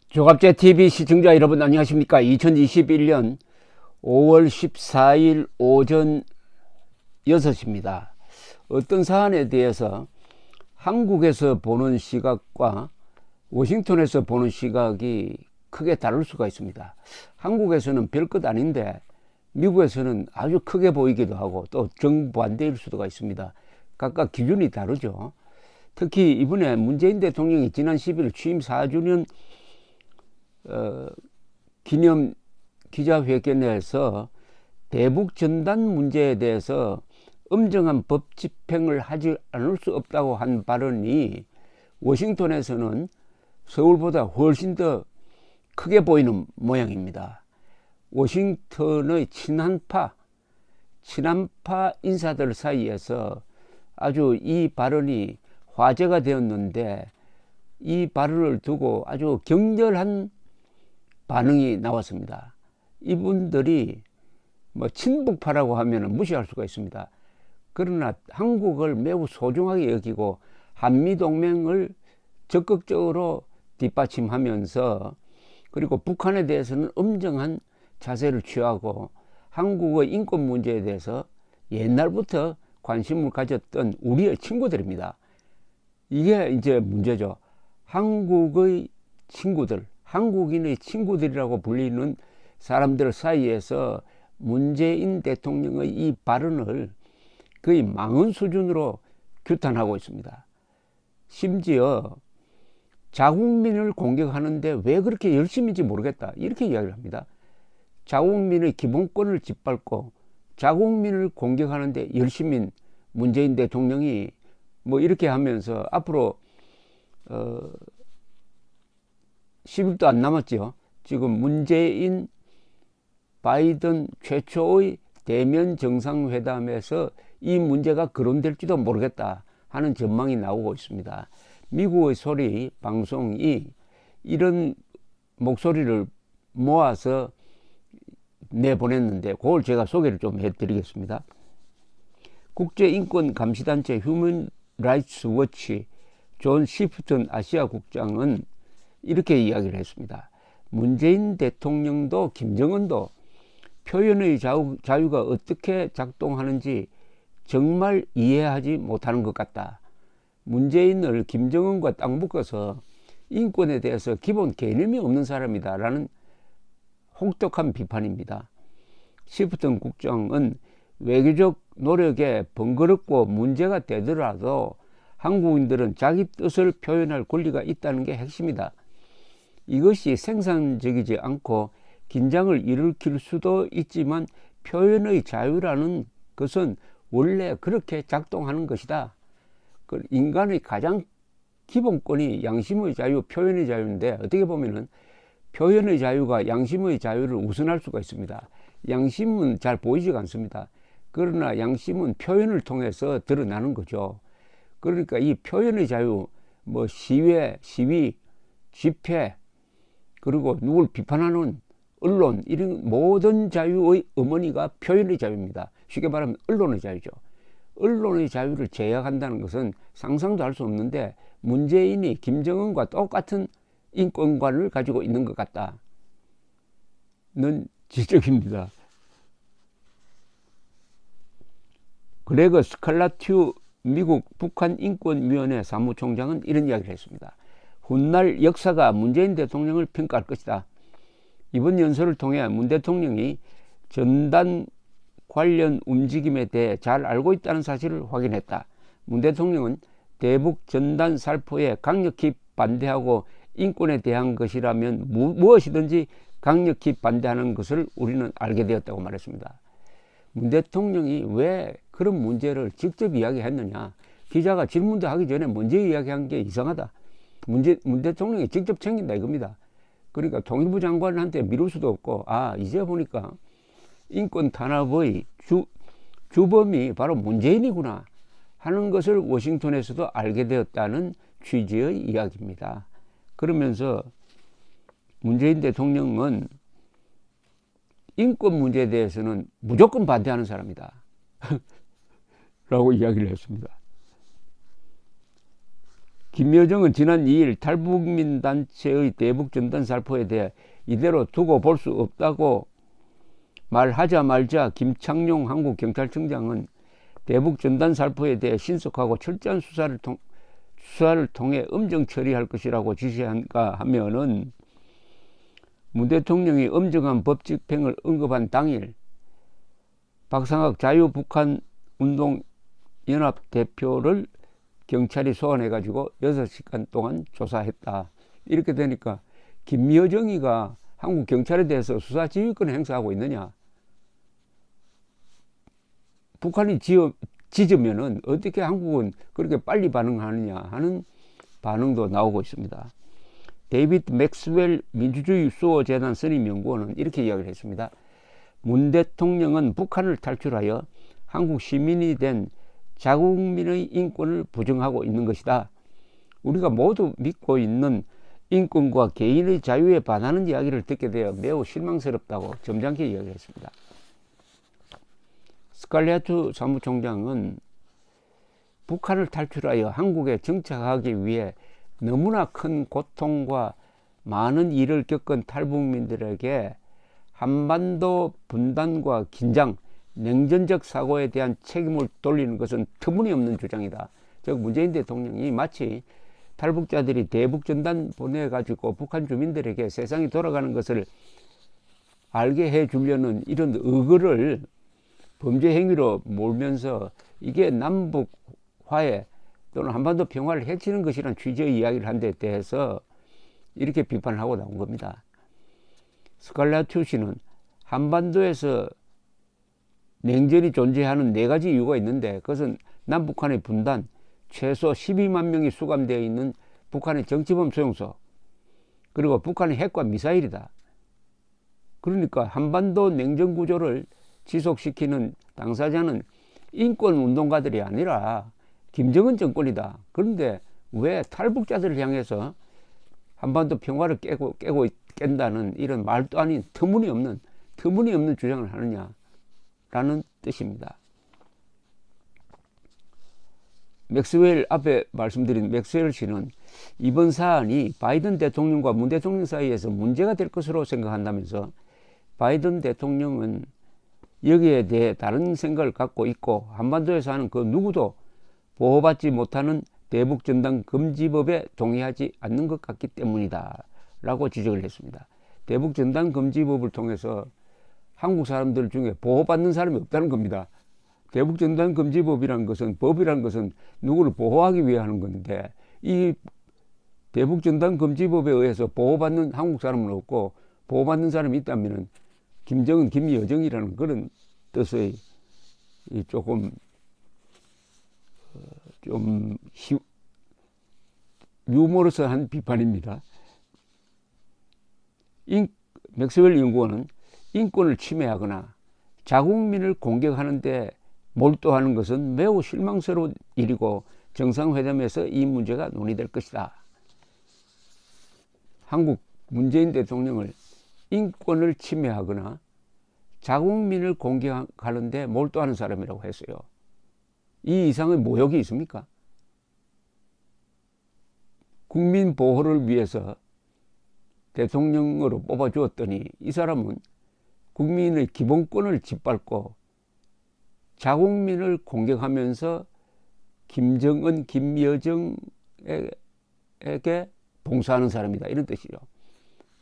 조갑제TV 시청자 여러분 안녕하십니까. 2021년 5월 14일 오전 6시입니다. 어떤 사안에 대해서 한국에서 보는 시각과 워싱턴에서 보는 시각이 크게 다를 수가 있습니다. 한국에서는 별것 아닌데 미국에서는 아주 크게 보이기도 하고 또 정반대일 수도 있습니다. 각각 기준이 다르죠. 특히 이번에 문재인 대통령이 지난 10일 취임 4주년 기념 기자회견에서 대북 전단 문제에 대해서 엄정한 법 집행을 하지 않을 수 없다고 한 발언이 워싱턴에서는 서울보다 훨씬 더 크게 보이는 모양입니다. 워싱턴의 친한파 인사들 사이에서 아주 이 발언이 화제가 되었는데, 이 발언을 두고 아주 격렬한 반응이 나왔습니다. 이분들이 친북파라고 하면 무시할 수가 있습니다. 그러나 한국을 매우 소중하게 여기고 한미동맹을 적극적으로 뒷받침하면서, 그리고 북한에 대해서는 엄정한 자세를 취하고 한국의 인권 문제에 대해서 옛날부터 관심을 가졌던 우리의 친구들입니다. 이게 이제 문제죠. 한국의 친구들, 한국인의 친구들이라고 불리는 사람들 사이에서 문재인 대통령의 이 발언을 거의 망언 수준으로 규탄하고 있습니다. 심지어 자국민을 공격하는데 왜 그렇게 열심인지 모르겠다, 이렇게 이야기를 합니다. 자국민의 기본권을 짓밟고 자국민을 공격하는데 열심인 문재인 대통령이 이렇게 하면서 앞으로 10일도 안 남았죠. 지금 문재인 바이든 최초의 대면 정상회담에서 이 문제가 거론될지도 모르겠다 하는 전망이 나오고 있습니다. 미국의 소리 방송이 이런 목소리를 모아서 내보냈는데, 그걸 제가 소개를 좀 해드리겠습니다. 국제인권감시단체 휴먼 라이츠 워치 존 시프턴 아시아 국장은 이렇게 이야기를 했습니다. 문재인 대통령도 김정은도 표현의 자유가 어떻게 작동하는지 정말 이해하지 못하는 것 같다. 문재인을 김정은과 딱 묶어서 인권에 대해서 기본 개념이 없는 사람이다 라는 혹독한 비판입니다. 시프턴 국장은 외교적 노력에 번거롭고 문제가 되더라도 한국인들은 자기 뜻을 표현할 권리가 있다는 게 핵심이다. 이것이 생산적이지 않고 긴장을 일으킬 수도 있지만 표현의 자유라는 것은 원래 그렇게 작동하는 것이다. 인간의 가장 기본권이 양심의 자유, 표현의 자유인데, 어떻게 보면은 표현의 자유가 양심의 자유를 우선할 수가 있습니다. 양심은 잘 보이지가 않습니다. 그러나 양심은 표현을 통해서 드러나는 거죠. 그러니까 이 표현의 자유, 시위, 집회, 그리고 누굴 비판하는 언론, 이런 모든 자유의 어머니가 표현의 자유입니다. 쉽게 말하면 언론의 자유죠. 언론의 자유를 제약한다는 것은 상상도 할 수 없는데, 문재인이 김정은과 똑같은 인권관을 가지고 있는 것 같다는 지적입니다. 그레거 스칼라튜 미국 북한인권위원회 사무총장은 이런 이야기를 했습니다. 훗날 역사가 문재인 대통령을 평가할 것이다. 이번 연설을 통해 문 대통령이 전단 관련 움직임에 대해 잘 알고 있다는 사실을 확인했다. 문 대통령은 대북 전단 살포에 강력히 반대하고 인권에 대한 것이라면 무엇이든지 강력히 반대하는 것을 우리는 알게 되었다고 말했습니다. 문 대통령이 왜 그런 문제를 직접 이야기했느냐, 기자가 질문도 하기 전에 먼저 이야기한 게 이상하다. 문 대통령이 직접 챙긴다 이겁니다. 그러니까 통일부 장관한테 미룰 수도 없고, 이제 보니까 인권 탄압의 주범이 바로 문재인이구나 하는 것을 워싱턴에서도 알게 되었다는 취지의 이야기입니다. 그러면서 문재인 대통령은 인권 문제에 대해서는 무조건 반대하는 사람이다 라고 이야기를 했습니다. 김여정은 지난 2일 탈북민 단체의 대북 전단 살포에 대해 이대로 두고 볼 수 없다고 말하자마자 김창룡 한국경찰청장은 대북 전단 살포에 대해 신속하고 철저한 수사를 통해 엄정 처리할 것이라고 지시한가 하면은 문 대통령이 엄정한 법 집행을 언급한 당일 박상학 자유북한운동연합 대표를 경찰이 소환해가지고 6시간 동안 조사했다. 이렇게 되니까 김여정이가 한국 경찰에 대해서 수사 지휘권을 행사하고 있느냐? 북한이 짖으면은 어떻게 한국은 그렇게 빨리 반응하느냐 하는 반응도 나오고 있습니다. 데이비드 맥스웰 민주주의 수호재단 선임연구원은 이렇게 이야기를 했습니다. 문 대통령은 북한을 탈출하여 한국 시민이 된 자국민의 인권을 부정하고 있는 것이다. 우리가 모두 믿고 있는 인권과 개인의 자유에 반하는 이야기를 듣게 되어 매우 실망스럽다고 점잖게 이야기했습니다. 스칼레트 사무총장은 북한을 탈출하여 한국에 정착하기 위해 너무나 큰 고통과 많은 일을 겪은 탈북민들에게 한반도 분단과 긴장, 냉전적 사고에 대한 책임을 돌리는 것은 터무니없는 주장이다. 즉 문재인 대통령이 마치 탈북자들이 대북 전단 보내가지고 북한 주민들에게 세상이 돌아가는 것을 알게 해주려는 이런 의거를 범죄 행위로 몰면서 이게 남북 화해 또는 한반도 평화를 해치는 것이라는 취지의 이야기를 한 데 대해서 이렇게 비판을 하고 나온 겁니다. 스칼라투 씨는 한반도에서 냉전이 존재하는 4가지 이유가 있는데 그것은 남북한의 분단, 최소 12만 명이 수감되어 있는 북한의 정치범 수용소, 그리고 북한의 핵과 미사일이다. 그러니까 한반도 냉전 구조를 지속시키는 당사자는 인권운동가들이 아니라 김정은 정권이다. 그런데 왜 탈북자들을 향해서 한반도 평화를 깬다는 이런 말도 아닌 터무니없는 주장을 하느냐라는 뜻입니다. 맥스웰 앞에 말씀드린 맥스웰 씨는 이번 사안이 바이든 대통령과 문 대통령 사이에서 문제가 될 것으로 생각한다면서 바이든 대통령은 여기에 대해 다른 생각을 갖고 있고 한반도에서 하는 그 누구도 보호받지 못하는 대북전단 금지법에 동의하지 않는 것 같기 때문이다 라고 지적을 했습니다. 대북전단 금지법을 통해서 한국 사람들 중에 보호받는 사람이 없다는 겁니다. 대북전단 금지법이라는 것은, 법이라는 것은 누구를 보호하기 위해 하는 건데 이 대북전단 금지법에 의해서 보호받는 한국 사람은 없고 보호받는 사람이 있다면 김정은, 김여정이라는 그런 뜻의 조금 좀 유머러스한 비판입니다. 맥스웰 연구원은 인권을 침해하거나 자국민을 공격하는데 몰두하는 것은 매우 실망스러운 일이고 정상회담에서 이 문제가 논의될 것이다. 한국 문재인 대통령을 인권을 침해하거나 자국민을 공격하는데 몰두하는 사람이라고 했어요. 이 이상의 모욕이 있습니까? 국민 보호를 위해서 대통령으로 뽑아주었더니 이 사람은 국민의 기본권을 짓밟고 자국민을 공격하면서 김정은, 김여정에게 봉사하는 사람이다. 이런 뜻이죠.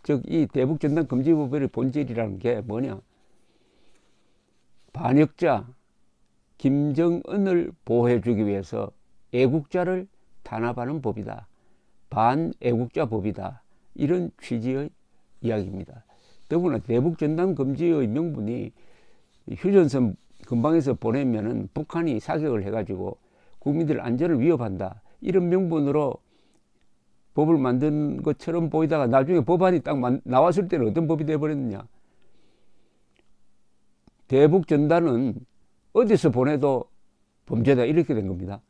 즉, 이 대북전단 금지법의 본질이라는 게 뭐냐? 반역자 김정은을 보호해주기 위해서 애국자를 탄압하는 법이다. 반애국자 법이다. 이런 취지의 이야기입니다. 더구나 대북전단 금지의 명분이 휴전선 근방에서 보내면은 북한이 사격을 해가지고 국민들 안전을 위협한다. 이런 명분으로 법을 만든 것처럼 보이다가 나중에 법안이 딱 나왔을 때는 어떤 법이 되어버렸느냐. 대북전단은 어디서 보내도 범죄다. 이렇게 된 겁니다.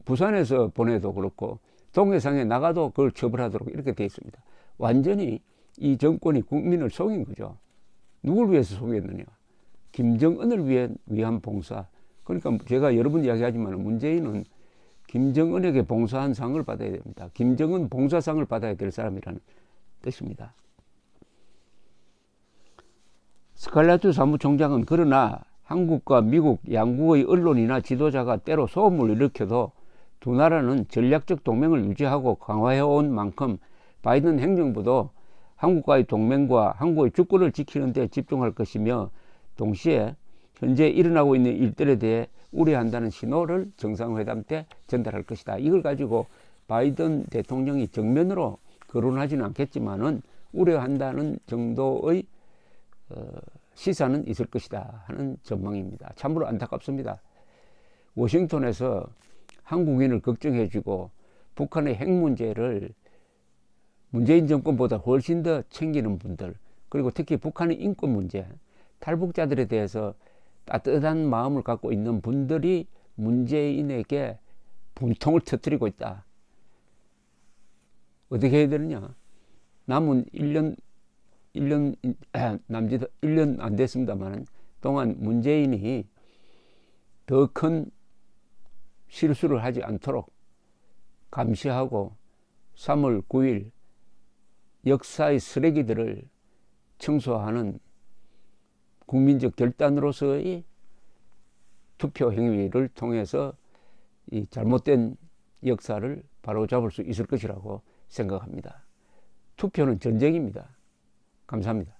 부산에서 보내도 그렇고 동해상에 나가도 그걸 처벌하도록 이렇게 되어 있습니다. 완전히 이 정권이 국민을 속인 거죠. 누굴 위해서 속였느냐. 김정은을 위한 봉사. 그러니까 제가 여러 번 이야기하지만 문재인은 김정은에게 봉사한 상을 받아야 됩니다. 김정은 봉사상을 받아야 될 사람이라는 뜻입니다. 스칼라투 사무총장은 그러나 한국과 미국 양국의 언론이나 지도자가 때로 소음을 일으켜도 두 나라는 전략적 동맹을 유지하고 강화해온 만큼 바이든 행정부도 한국과의 동맹과 한국의 주권을 지키는 데 집중할 것이며 동시에 현재 일어나고 있는 일들에 대해 우려한다는 신호를 정상회담 때 전달할 것이다. 이걸 가지고 바이든 대통령이 정면으로 거론하지는 않겠지만은 우려한다는 정도의 시사는 있을 것이다 하는 전망입니다. 참으로 안타깝습니다. 워싱턴에서 한국인을 걱정해주고 북한의 핵 문제를 문재인 정권보다 훨씬 더 챙기는 분들, 그리고 특히 북한의 인권 문제, 탈북자들에 대해서 따뜻한 마음을 갖고 있는 분들이 문재인에게 분통을 터뜨리고 있다. 어떻게 해야 되느냐? 남은 1년 남짓 1년 안 됐습니다만 동안 문재인이 더 큰 실수를 하지 않도록 감시하고 3월 9일 역사의 쓰레기들을 청소하는 국민적 결단으로서의 투표 행위를 통해서 이 잘못된 역사를 바로잡을 수 있을 것이라고 생각합니다. 투표는 전쟁입니다. 감사합니다.